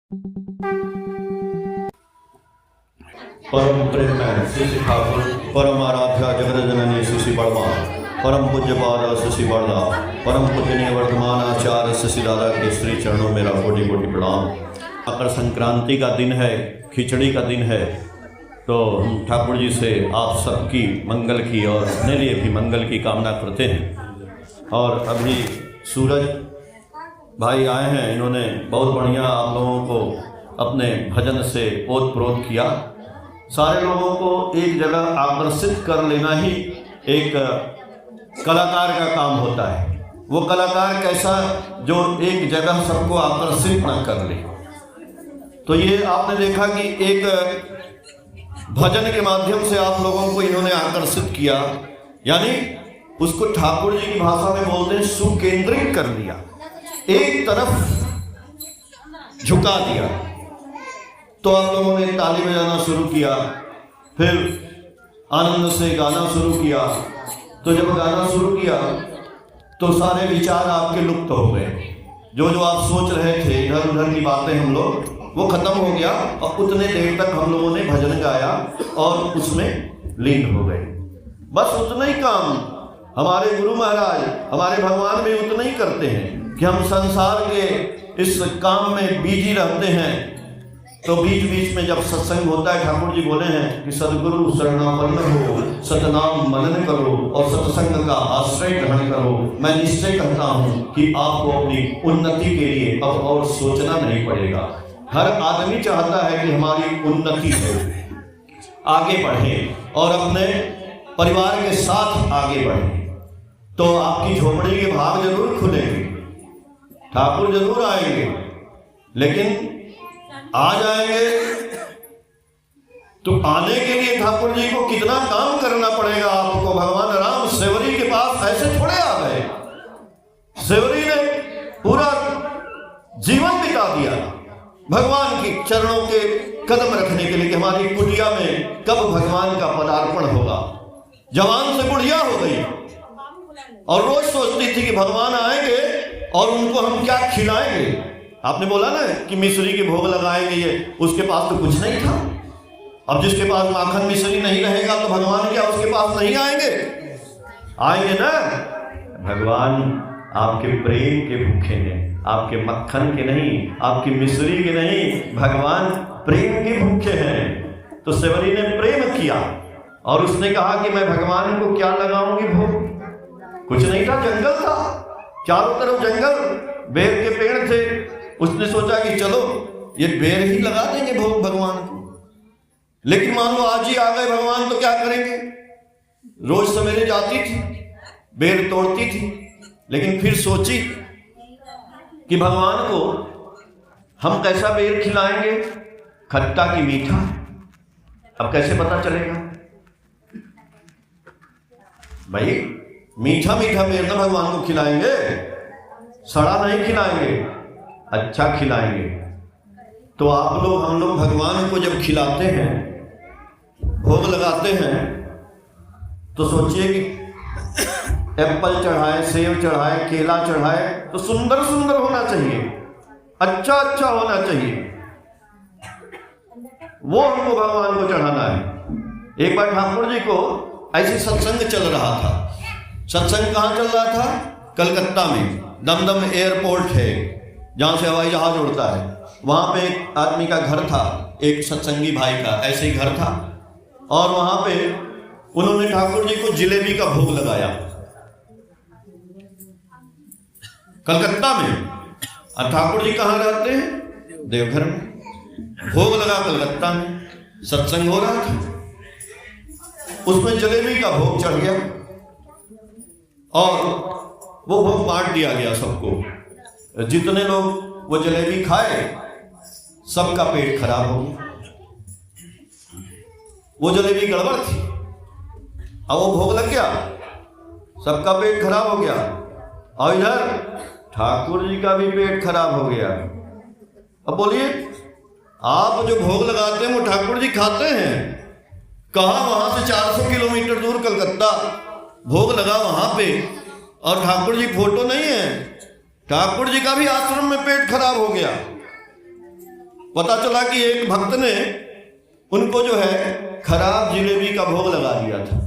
परम प्रेम श्री ठाकुर परम आराध्या जगत जननी शिशि बड़वा परम पूज्य पाद शिशि बड़ला परम पूजनीय वर्धमान आचार्य शिशि दादा के श्री चरणों मेरा कोटि कोटि प्रणाम। मकर संक्रांति का दिन है, खिचड़ी का दिन है, तो हम ठाकुर जी से आप सबकी मंगल की और अपने लिए भी मंगल की कामना करते हैं। और अभी सूरज भाई आए हैं, इन्होंने बहुत बढ़िया आप लोगों को अपने भजन से ओत प्रोत किया। सारे लोगों को एक जगह आकर्षित कर लेना ही एक कलाकार का काम होता है। वो कलाकार कैसा, जो एक जगह सबको आकर्षित न कर ले। तो ये आपने देखा कि एक भजन के माध्यम से आप लोगों को इन्होंने आकर्षित किया, यानी उसको ठाकुर जी की भाषा में बोलते हैं सुकेंद्रित कर दिया, एक तरफ झुका दिया। तो आप लोगों ने ताली बजाना शुरू किया, फिर आनंद से गाना शुरू किया। तो जब गाना शुरू किया तो सारे विचार आपके लुप्त हो गए। जो जो आप सोच रहे थे इधर उधर की बातें हम लोग, वो खत्म हो गया और उतने देर तक हम लोगों ने भजन गाया और उसमें लीन हो गए। बस उतना ही काम हमारे गुरु महाराज, हमारे भगवान भी उतना ही करते हैं कि हम संसार के इस काम में बिजी रहते हैं। तो बीच बीच में जब सत्संग होता है, ठाकुर जी बोले हैं कि सदगुरु शरणापन्न हो, सतनाम मनन करो और सत्संग का आश्रय ग्रहण करो। मैं निश्चय करता हूँ कि आपको अपनी उन्नति के लिए अब और सोचना नहीं पड़ेगा। हर आदमी चाहता है कि हमारी उन्नति हो, आगे बढ़े और अपने परिवार के साथ आगे बढ़े। तो आपकी झोपड़ी के भाग जरूर खुलेंगे, ठाकुर जरूर आएंगे, लेकिन आ जाएंगे तो आने के लिए ठाकुर जी को कितना काम करना पड़ेगा आपको। भगवान राम सेवरी के पास ऐसे थोड़े आ गए। सेवरी ने पूरा जीवन बिता दिया भगवान की चरणों के कदम रखने के लिए कि हमारी कुटिया में कब भगवान का पदार्पण होगा। जवान से बुढ़िया हो गई और रोज सोचती थी कि भगवान आएंगे और उनको हम क्या खिलाएंगे। आपने बोला ना कि मिश्री के भोग लगाएंगे, ये उसके पास तो कुछ नहीं था। अब जिसके पास माखन मिश्री नहीं रहेगा तो भगवान क्या उसके पास नहीं आएंगे? आएंगे ना। भगवान आपके प्रेम के भूखे हैं, आपके मक्खन के नहीं, आपकी मिश्री के नहीं, भगवान प्रेम के भूखे हैं। तो सेवरी ने प्रेम किया और उसने कहा कि मैं भगवान को क्या लगाऊंगी भोग। कुछ नहीं था, जंगल था, चारों तरफ जंगल, बेर के पेड़ थे। उसने सोचा कि चलो ये बेर ही लगा देंगे भोग भगवान को। लेकिन मान लो आज ही आ गए भगवान तो क्या करेंगे। रोज सवेरे जाती थी, बेर तोड़ती थी, लेकिन फिर सोची कि भगवान को हम कैसा बेर खिलाएंगे, खट्टा की मीठा। अब कैसे पता चलेगा भाई? मीठा मीठा बेर ना भगवान को खिलाएंगे, सड़ा नहीं खिलाएंगे, अच्छा खिलाएंगे। तो आप लोग, हम लोग भगवान को जब खिलाते हैं, भोग लगाते हैं, तो सोचिए कि एप्पल चढ़ाए, सेब चढ़ाए, केला चढ़ाए तो सुंदर सुंदर होना चाहिए, अच्छा अच्छा होना चाहिए। वो हमको भगवान को चढ़ाना है। एक बार ठाकुर जी को ऐसे सत्संग चल रहा था। सत्संग कहाँ चल रहा था? कलकत्ता में दमदम एयरपोर्ट है जहाँ से हवाई जहाज उड़ता है। वहाँ पे एक आदमी का घर था, एक सत्संगी भाई का ऐसे ही घर था। और वहाँ पे उन्होंने ठाकुर जी को जिलेबी का भोग लगाया कलकत्ता में। और ठाकुर जी कहाँ रहते हैं? देवघर में। भोग लगा कलकत्ता में, सत्संग हो रहा था, उसमें जलेबी का भोग चढ़ गया और वो भोग बांट दिया गया सबको। जितने लोग वो जलेबी खाए सबका पेट खराब हो गया। वो जलेबी गड़बड़ थी, अब वो भोग लग गया, सबका पेट खराब हो गया। और इधर ठाकुर जी का भी पेट खराब हो गया। अब बोलिए, आप जो भोग लगाते हैं वो ठाकुर जी खाते हैं कहाँ? वहां से 400 किलोमीटर दूर कलकत्ता भोग लगा वहां पे, और ठाकुर जी फोटो नहीं है। ठाकुर जी का भी आश्रम में पेट खराब हो गया। पता चला कि एक भक्त ने उनको जो है खराब जिलेबी का भोग लगा दिया था।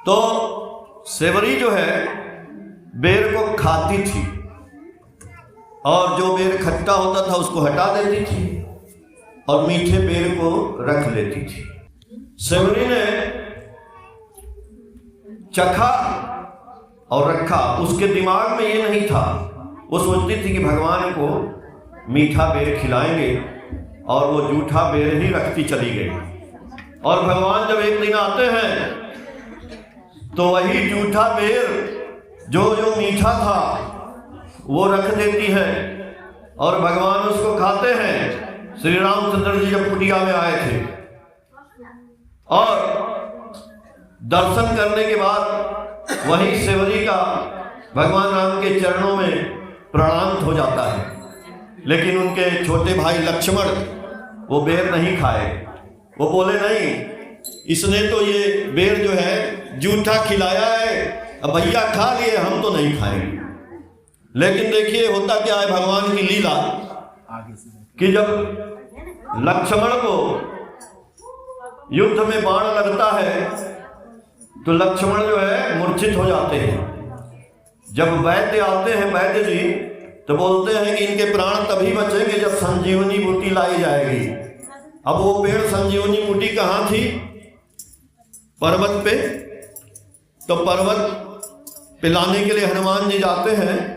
तो सेवरी जो है बेर को खाती थी और जो बेर खट्टा होता था उसको हटा देती थी और मीठे बेर को रख लेती थी। सेवरी ने चखा और रखा, उसके दिमाग में ये नहीं था, वो सोचती थी कि भगवान को मीठा बेर खिलाएंगे और वो जूठा बेर ही रखती चली गई। और भगवान जब एक दिन आते हैं तो वही जूठा बेर जो मीठा था वो रख देती है और भगवान उसको खाते हैं। श्री रामचंद्र जी जब कुटिया में आए थे और दर्शन करने के बाद वही सेवरी का भगवान राम के चरणों में प्रणाम हो जाता है, लेकिन उनके छोटे भाई लक्ष्मण वो बेर नहीं खाए। वो बोले नहीं, इसने तो ये बेर जो है जूठा खिलाया है, अब भैया खा लिए, हम तो नहीं खाएंगे। लेकिन देखिए होता क्या है भगवान की लीला कि जब लक्ष्मण को युद्ध में बाण लगता है तो लक्ष्मण जो है मूर्छित हो जाते हैं। जब वैद्य आते हैं वैद्य जी तो बोलते हैं कि इनके प्राण तभी बचेंगे जब संजीवनी बूटी लाई जाएगी। अब वो पेड़ संजीवनी बूटी कहाँ थी? पर्वत पे। तो पर्वत पे लाने के लिए हनुमान जी जाते हैं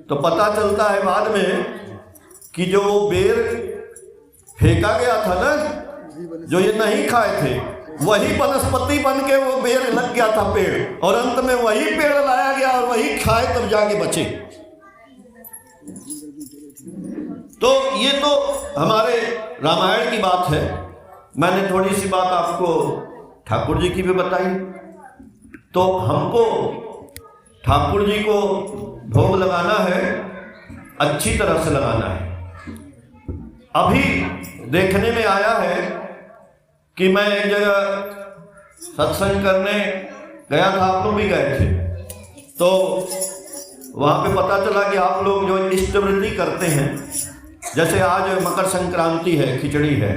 तो पता चलता है बाद में कि जो वो बेर फेंका गया था ना, जो ये नहीं खाए थे, वही वनस्पति बन के वो बेर लग गया था पेड़, और अंत में वही पेड़ लाया गया और वही खाए तब जाके बचे। तो ये तो हमारे रामायण की बात है। मैंने थोड़ी सी बात आपको ठाकुर जी की भी बताई। तो हमको ठाकुर जी को भोग लगाना है, अच्छी तरह से लगाना है। अभी देखने में आया है कि मैं एक जगह सत्संग करने गया था, आप लोग भी गए थे, तो वहाँ पे पता चला कि आप लोग जो इष्टवृत्ति करते हैं, जैसे आज मकर संक्रांति है, खिचड़ी है,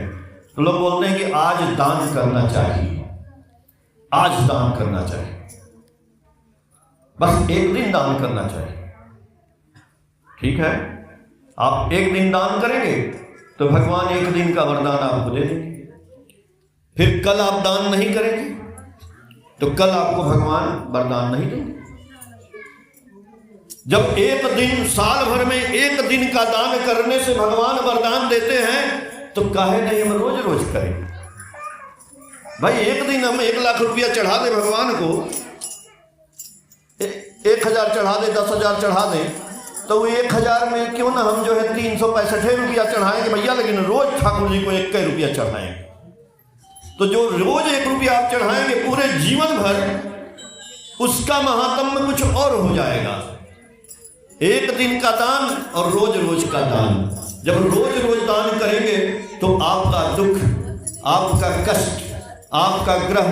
तो लोग बोलते हैं कि आज दान करना चाहिए, आज दान करना चाहिए, बस एक दिन दान करना चाहिए। ठीक है, आप एक दिन दान करेंगे तो भगवान एक दिन का वरदान आपको दे देंगे। फिर कल आप दान नहीं करेंगे तो कल आपको भगवान वरदान नहीं देंगे। जब एक दिन, साल भर में एक दिन का दान करने से भगवान वरदान देते हैं तो काहे नहीं हम रोज रोज करेंगे। भाई एक दिन हम 1 लाख रुपया चढ़ा दे भगवान को, 1000 चढ़ा दे, 10,000 चढ़ा दे, तो वो 1000 में क्यों ना हम जो है 365 रुपया चढ़ाएंगे भैया, लेकिन रोज ठाकुर जी को 1 रुपया चढ़ाएंगे। तो जो रोज 1 रुपया आप चढ़ाएंगे पूरे जीवन भर, उसका महात्म्य कुछ और हो जाएगा। एक दिन का दान और रोज रोज का दान। जब रोज रोज दान करेंगे तो आपका दुख, आपका कष्ट, आपका ग्रह,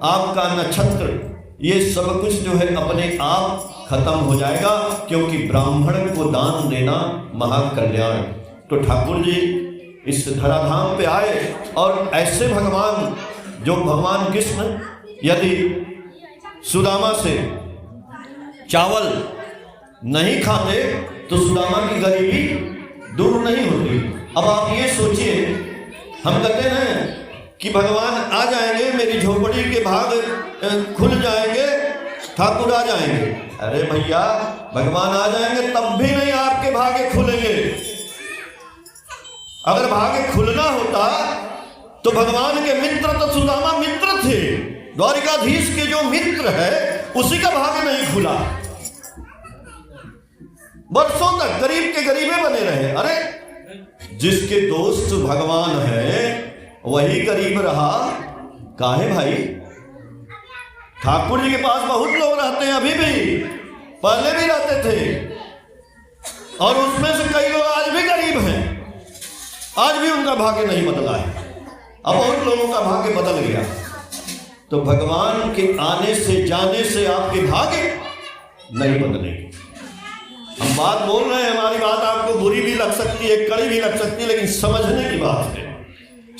आपका नक्षत्र, ये सब कुछ जो है अपने आप खत्म हो जाएगा, क्योंकि ब्राह्मण को दान देना महाकल्याण। तो ठाकुर जी इस धराधाम पे आए और ऐसे भगवान, जो भगवान कृष्ण यदि सुदामा से चावल नहीं खाते तो सुदामा की गरीबी दूर नहीं होती। अब आप ये सोचिए, हम कहते हैं कि भगवान आ जाएंगे, मेरी झोपड़ी के भाग खुल जाएंगे, ठाकुर आ जाएंगे। अरे भैया, भगवान आ जाएंगे तब भी नहीं आपके भागे खुलेंगे। अगर भागे खुलना होता तो भगवान के मित्र तो सुदामा मित्र थे, द्वारिकाधीश के जो मित्र है उसी का भाग्य नहीं खुला। वर्षों तक गरीब के गरीबे बने रहे। अरे जिसके दोस्त भगवान है वही गरीब रहा, काहे भाई? ठाकुर जी के पास बहुत लोग रहते हैं, अभी भी, पहले भी रहते थे, और उसमें से कई लोग आज भी गरीब हैं, आज भी उनका भाग्य नहीं बदला है। अब बहुत लोगों का भाग्य बदल गया। तो भगवान के आने से, जाने से आपके भाग्य नहीं बदलेंगे। हम बात बोल रहे हैं, हमारी बात आपको बुरी भी लग सकती है, कड़ी भी लग सकती है, लेकिन समझने की बात है।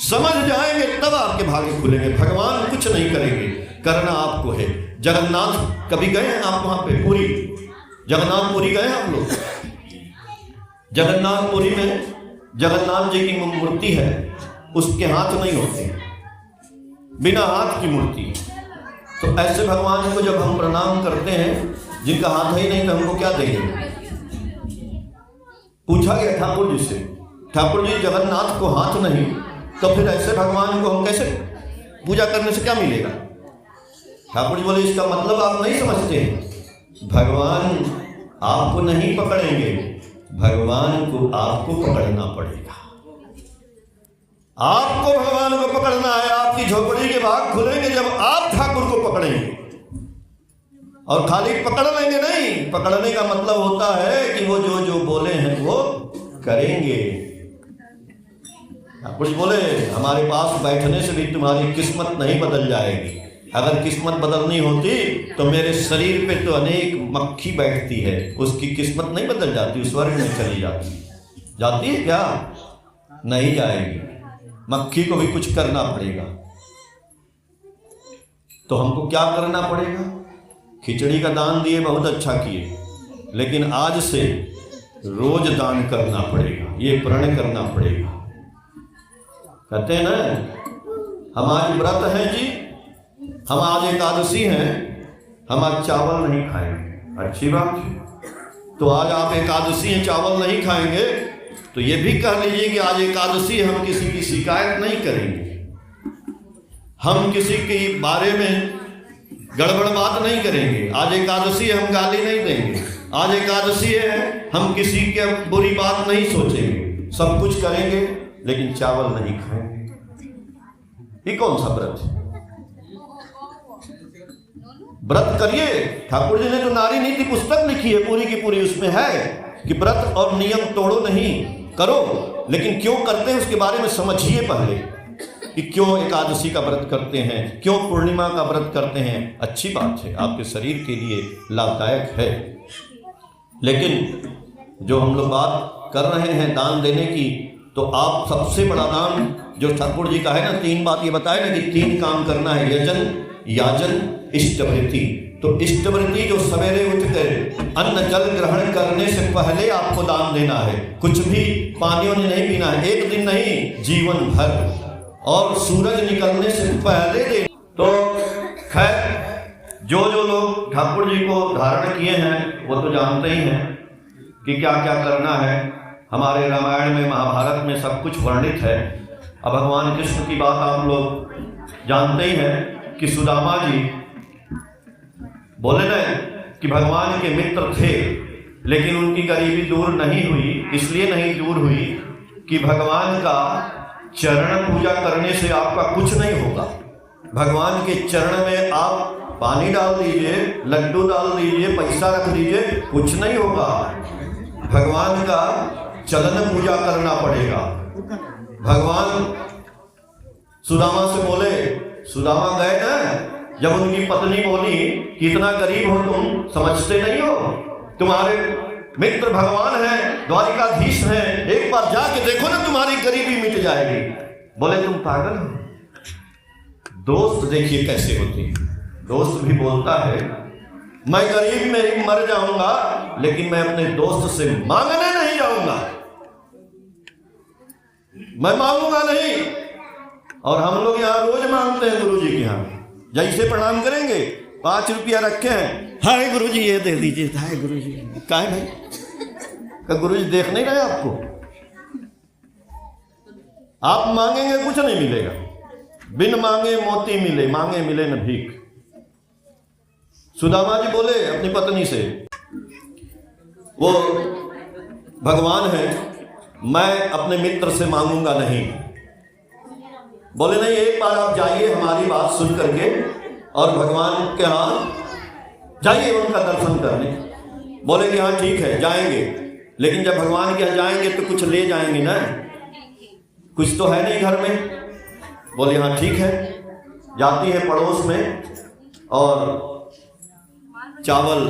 समझ जाएंगे तब आपके भाग्य खुलेंगे। भगवान कुछ नहीं करेंगे, करना आपको है। जगन्नाथ कभी गए हैं आप वहां पे? पुरी, जगन्नाथपुरी गए हैं आप लोग? जगन्नाथपुरी में जगन्नाथ जी की मूर्ति है, उसके हाथ नहीं होते, बिना हाथ की मूर्ति। तो ऐसे भगवान को जब हम प्रणाम करते हैं, जिनका हाथ ही नहीं तो हमको क्या देंगे? पूछा गया ठाकुर जी से, ठाकुर जी जगन्नाथ को हाथ नहीं, तो फिर ऐसे भगवान को हम कैसे पूजा करने से क्या मिलेगा? ठाकुर जी बोले इसका मतलब आप नहीं समझते हैं। भगवान आपको नहीं पकड़ेंगे, भगवान को आपको पकड़ना पड़ेगा। आपको भगवान को पकड़ना है। आपकी झोपड़ी के भाग खुलेंगे जब आप ठाकुर को पकड़ेंगे। और खाली पकड़ लेंगे नहीं, पकड़ने का मतलब होता है कि वो जो जो बोले हैं वो करेंगे। कुछ बोले हमारे पास बैठने से भी तुम्हारी किस्मत नहीं बदल जाएगी। अगर किस्मत बदलनी होती तो मेरे शरीर पे तो अनेक मक्खी बैठती है, उसकी किस्मत नहीं बदल जाती, स्वर्ग में चली जाती है क्या? नहीं जाएगी। मक्खी को भी कुछ करना पड़ेगा। तो हमको क्या करना पड़ेगा? खिचड़ी का दान दिए, बहुत अच्छा किए, लेकिन आज से रोज दान करना पड़ेगा, ये प्रण करना पड़ेगा। कहते हैं ना, हम आज व्रत हैं जी, हम आज एकादशी हैं, हम आज चावल नहीं खाएंगे। अच्छी बात है। तो आज आप एकादशी हैं, चावल नहीं खाएंगे, तो ये भी कह लीजिए कि आज एकादशी, हम किसी की शिकायत नहीं करेंगे, हम किसी के बारे में गड़बड़ बात नहीं करेंगे। आज एकादशी है, हम गाली नहीं देंगे। आज एकादशी है, हम किसी के बुरी बात नहीं सोचेंगे, सब कुछ करेंगे, लेकिन चावल नहीं खाएंगे। ये कौन सा व्रत है? व्रत करिए। ठाकुर जी ने जो नारी नीति पुस्तक लिखी है पूरी की पूरी, उसमें है कि व्रत और नियम तोड़ो नहीं, करो, लेकिन क्यों करते हैं उसके बारे में समझिए पहले, कि क्यों एकादशी का व्रत करते हैं, क्यों पूर्णिमा का व्रत करते हैं। अच्छी बात है, आपके शरीर के लिए लाभदायक है। लेकिन जो हम लोग बात कर रहे हैं दान देने की, तो आप सबसे बड़ा दान जो ठाकुर जी का है ना, 3 बात ये बताए ना कि 3 काम करना है, यजन, याजन, इष्टवृत्ति। तो इष्टवृत्ति जो सवेरे उठकर अन्न जल ग्रहण करने से पहले आपको दान देना है। कुछ भी पानी वानी नहीं पीना है, 1 दिन नहीं, जीवन भर। और सूरज निकलने से पहले दे। तो खैर जो जो लोग ठाकुर जी को धारण किए हैं वो तो जानते ही हैं कि क्या क्या करना है। हमारे रामायण में, महाभारत में सब कुछ वर्णित है। अब भगवान कृष्ण की बात आप लोग जानते ही हैं कि सुदामा जी बोले ना कि भगवान के मित्र थे, लेकिन उनकी गरीबी दूर नहीं हुई। इसलिए नहीं दूर हुई कि भगवान का चरण पूजा करने से आपका कुछ नहीं होगा। भगवान के चरण में आप पानी डाल दीजिए, लड्डू डाल दीजिए, पैसा रख दीजिए, कुछ नहीं होगा। भगवान का चरण पूजा करना पड़ेगा। भगवान सुदामा से बोले, सुदामा गए ना, जब उनकी पत्नी बोली कि इतना गरीब हो तुम, समझते नहीं हो, तुम्हारे मित्र भगवान है, द्वारिकाधीश है, एक बार जाके देखो ना, तुम्हारी गरीबी मिट जाएगी। बोले तुम पागल हो। दोस्त देखिए कैसे होते हैं। दोस्त भी बोलता है मैं गरीब में ही मर जाऊंगा, लेकिन मैं अपने दोस्त से मांगने नहीं जाऊंगा, मैं मांगूंगा नहीं। और हम लोग यहाँ रोज मांगते हैं गुरु जी के यहाँ, जैसे प्रणाम करेंगे 5 रुपया रखे हैं, हाय गुरु जी ये दे दीजिए, हाय गुरु जी। काहे भाई का गुरु जी देख नहीं रहे आपको? आप मांगेंगे कुछ नहीं मिलेगा। बिन मांगे मोती मिले, मांगे मिले न भीख। सुदामा जी बोले अपनी पत्नी से, वो भगवान है, मैं अपने मित्र से मांगूंगा नहीं। बोले नहीं, एक बार आप जाइए हमारी बात सुन करके और भगवान के यहाँ जाइए उनका दर्शन करने। बोले कि हाँ ठीक है जाएंगे, लेकिन जब भगवान के यहाँ जाएंगे तो कुछ ले जाएंगे ना, कुछ तो है नहीं घर में। बोले हाँ ठीक है। जाती है पड़ोस में और चावल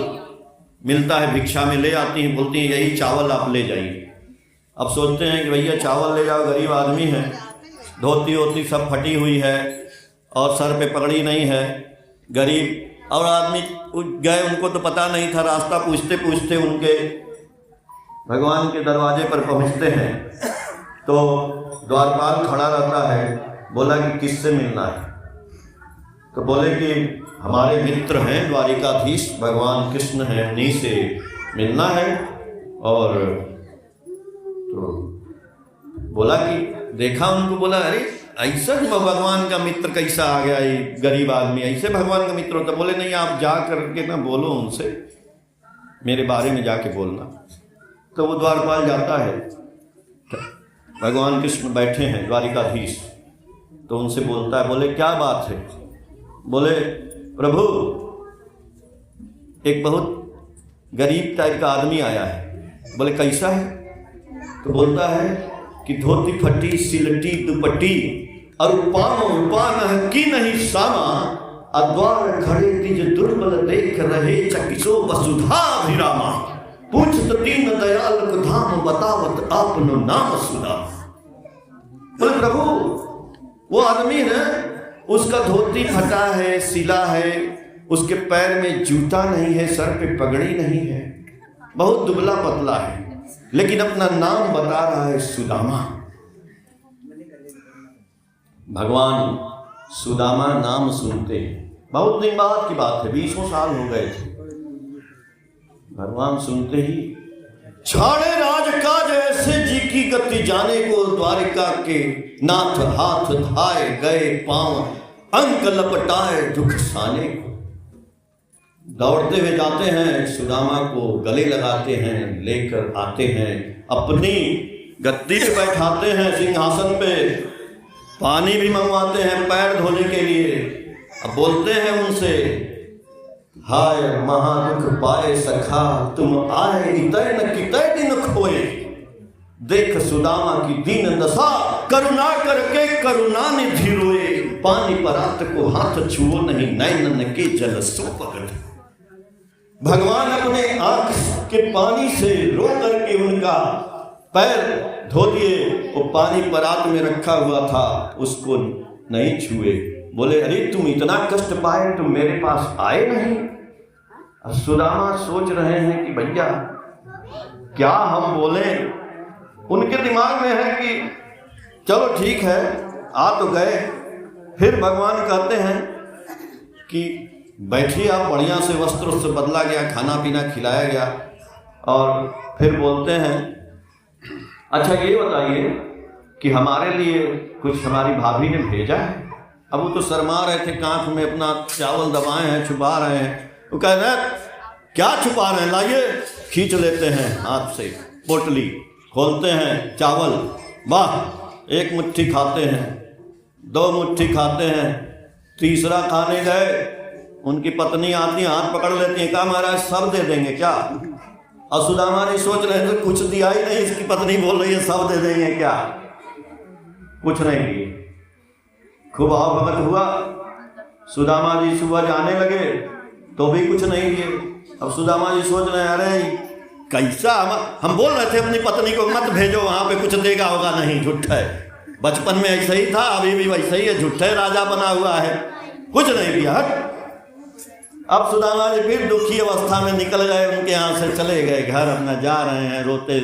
मिलता है भिक्षा में ले आती हैं, बोलती हैं यही चावल आप ले जाइए। अब सोचते हैं कि भैया चावल ले जाओ, गरीब आदमी है, धोती वोती सब फटी हुई है और सर पे पगड़ी नहीं है, गरीब और आदमी गए, उनको तो पता नहीं था, रास्ता पूछते पूछते उनके भगवान के दरवाजे पर पहुंचते हैं तो द्वारपाल खड़ा रहता है। बोला कि किससे मिलना है? तो बोले कि हमारे मित्र हैं द्वारिकाधीश भगवान कृष्ण हैं, उन्हीं से मिलना है। और तो बोला कि देखा उनको, बोला अरे ऐसा भगवान का मित्र कैसा आ गया, ये गरीब आदमी ऐसे भगवान का मित्र होता? बोले नहीं, आप जा करके ना बोलो उनसे, मेरे बारे में जाके बोलना। तो वो द्वारपाल जाता है, भगवान कृष्ण बैठे हैं द्वारिकाधीश, तो उनसे बोलता है, बोले क्या बात है? बोले प्रभु एक बहुत गरीब टाइप का आदमी आया है। बोले कैसा है? तो बोलता है कि धोती फटी सिलटी दुपट्टी और उपान की नहीं सामा, अद्वार खड़े तिज दुर्बल देख रहे चकिसो वसुधा अभिरामा, पूछत दीन दयाल को धाम बतावत आपनो नाम सुना। बोले प्रभु वो आदमी है, उसका धोती फटा है, सिला है, उसके पैर में जूता नहीं है, सर पे पगड़ी नहीं है, बहुत दुबला पतला है, लेकिन अपना नाम बता रहा है सुदामा। भगवान सुदामा नाम सुनते हैं, बहुत दिन बाद की बात है, 20 साल हो गए थे। भगवान सुनते ही छाड़े राज काज ऐसे जी की गति जाने को, द्वारिका के नाथ हाथ धाए गए पांव अंक लपटाए दुख साने को। दौड़ते हुए जाते हैं, सुदामा को गले लगाते हैं, लेकर आते हैं, अपनी गद्दी पे बैठाते हैं, सिंहासन पे पानी भी मंगवाते हैं पैर धोने के लिए। अब बोलते हैं उनसे, हाय महादुख पाए सखा तुम आए इतय न कितय दिन खोए, देख सुदामा की दीन दशा करुणा करके करुणा निधि रोए, पानी परात को हाथ छुओ नहीं नैनन के जल सो पकड़। भगवान अपने आंख के पानी से रो करके उनका पैर धो दिए, वो पानी परात में रखा हुआ था उसको नहीं छुए। बोले अरे तुम इतना कष्ट पाए तुम मेरे पास आए नहीं। अब सुदामा सोच रहे हैं कि भैया क्या हम बोले, उनके दिमाग में है कि चलो ठीक है आ तो गए। फिर भगवान कहते हैं कि बैठिए आप, बढ़िया से वस्त्र से बदला गया, खाना पीना खिलाया गया, और फिर बोलते हैं अच्छा ये बताइए कि हमारे लिए कुछ हमारी भाभी ने भेजा है। अब वो तो शर्मा रहे थे, कांख में अपना चावल दबाए हैं, छुपा रहे हैं। वो कह रहे हैं क्या छुपा रहे हैं, लाइए। खींच लेते हैं हाथ से पोटली, खोलते हैं चावल, वाह एक मुट्ठी खाते हैं, 2 मुट्ठी खाते हैं, तीसरा खाने गए, उनकी पत्नी आती है, हाथ पकड़ लेती है, कहा महाराज सब दे देंगे क्या? और सुदामा जी सोच रहे थे कुछ दिया ही नहीं, इसकी पत्नी बोल रही है सब दे देंगे क्या? कुछ नहीं दिए। खूब भाव भगत हुआ, सुदामा जी सुबह जाने लगे तो भी कुछ नहीं दिए। अब सुदामा जी सोच रहे हैं अरे कैसा, हम बोल रहे थे अपनी पत्नी को मत भेजो वहां पे, कुछ देगा होगा नहीं, झूठा है, बचपन में ऐसा ही था, अभी भी वैसा ही है, झूठा राजा बना हुआ है, कुछ नहीं दिया। अब सुदामा जी फिर दुखी अवस्था में निकल गए, उनके यहाँ से चले गए घर, अपना जा रहे हैं रोते,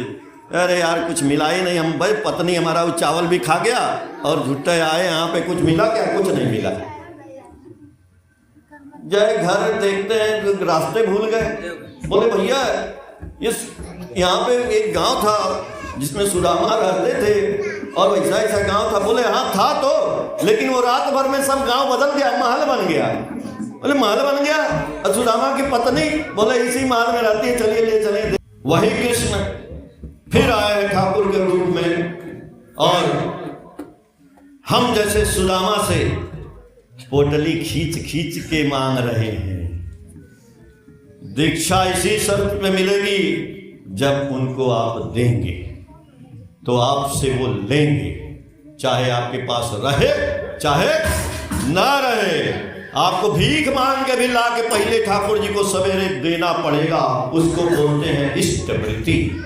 अरे यार कुछ मिला ही नहीं, हम भाई पत्नी हमारा वो चावल भी खा गया और झूठे आए यहाँ पे, कुछ मिला क्या? कुछ नहीं मिला। जय घर देखते हैं रास्ते भूल गए। बोले भैया इस यहाँ पे एक गांव था जिसमें सुदामा रहते थे और वैसा ऐसा गांव था। बोले हाँ था तो, लेकिन वो रात भर में सब गांव बदल गया, महल बन गया। बोले महल बन गया और सुदामा की पत्नी बोले इसी महल में रहती है, चलिए ले चले। वही कृष्ण फिर आए हैं ठाकुर के रूप में और हम जैसे सुदामा से पोटली खींच खींच के मांग रहे हैं। दीक्षा इसी शर्त में मिलेगी जब उनको आप देंगे तो आपसे वो लेंगे, चाहे आपके पास रहे चाहे ना रहे। आपको भीख मांग के भी ला के पहले ठाकुर जी को सवेरे देना पड़ेगा। उसको बोलते हैं इष्ट वृत्ति।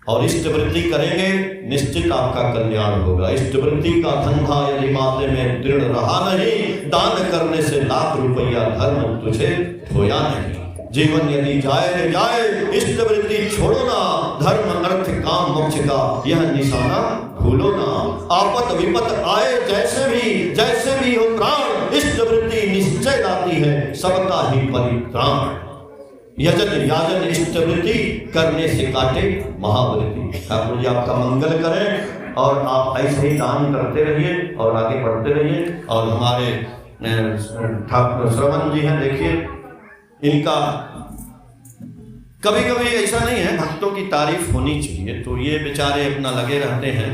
और इष्ट वृत्ति करेंगे निश्चित आपका कल्याण होगा। इष्ट वृत्ति का धंधा यदि माथे में दृढ़ रहा नहीं, दान करने से लाख रुपया धर्म तुझे खोया नहीं। जीवन यदि जाए न जाए, इष्ट वृत्ति छोड़ो ना, धर्म अर्थ काम मोक्ष का यह निशाना भूलो ना। आपत विपत आए जैसे भी हो प्राण, इष्ट वृत्ति निश्चय लाती है सबका ही परित्राण। यजन याजन इष्ट वृत्ति करने से काटे महावृत्ति। ठाकुर जी आपका मंगल करें और आप ऐसे ही दान करते रहिए और आगे बढ़ते रहिए। और हमारे ठाकुर श्रवण जी हैं, देखिए इनका कभी कभी ऐसा नहीं है, भक्तों की तारीफ होनी चाहिए, तो ये बेचारे अपना लगे रहते हैं।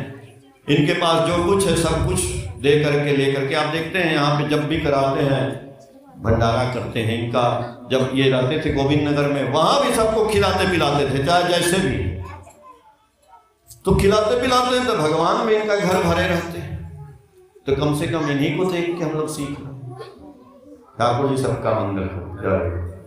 इनके पास जो कुछ है सब कुछ दे करके ले करके, आप देखते हैं यहाँ पे जब भी कराते हैं भंडारा करते हैं इनका। जब ये रहते थे गोविंद नगर में, वहां भी सबको खिलाते पिलाते थे, चाहे जैसे भी। तो खिलाते पिलाते हैं तो भगवान में इनका घर भरे रहते हैं। तो कम से कम इन्हीं को देख के हम लोग सीख। ठाकुर जी सबका मंगल हो। जय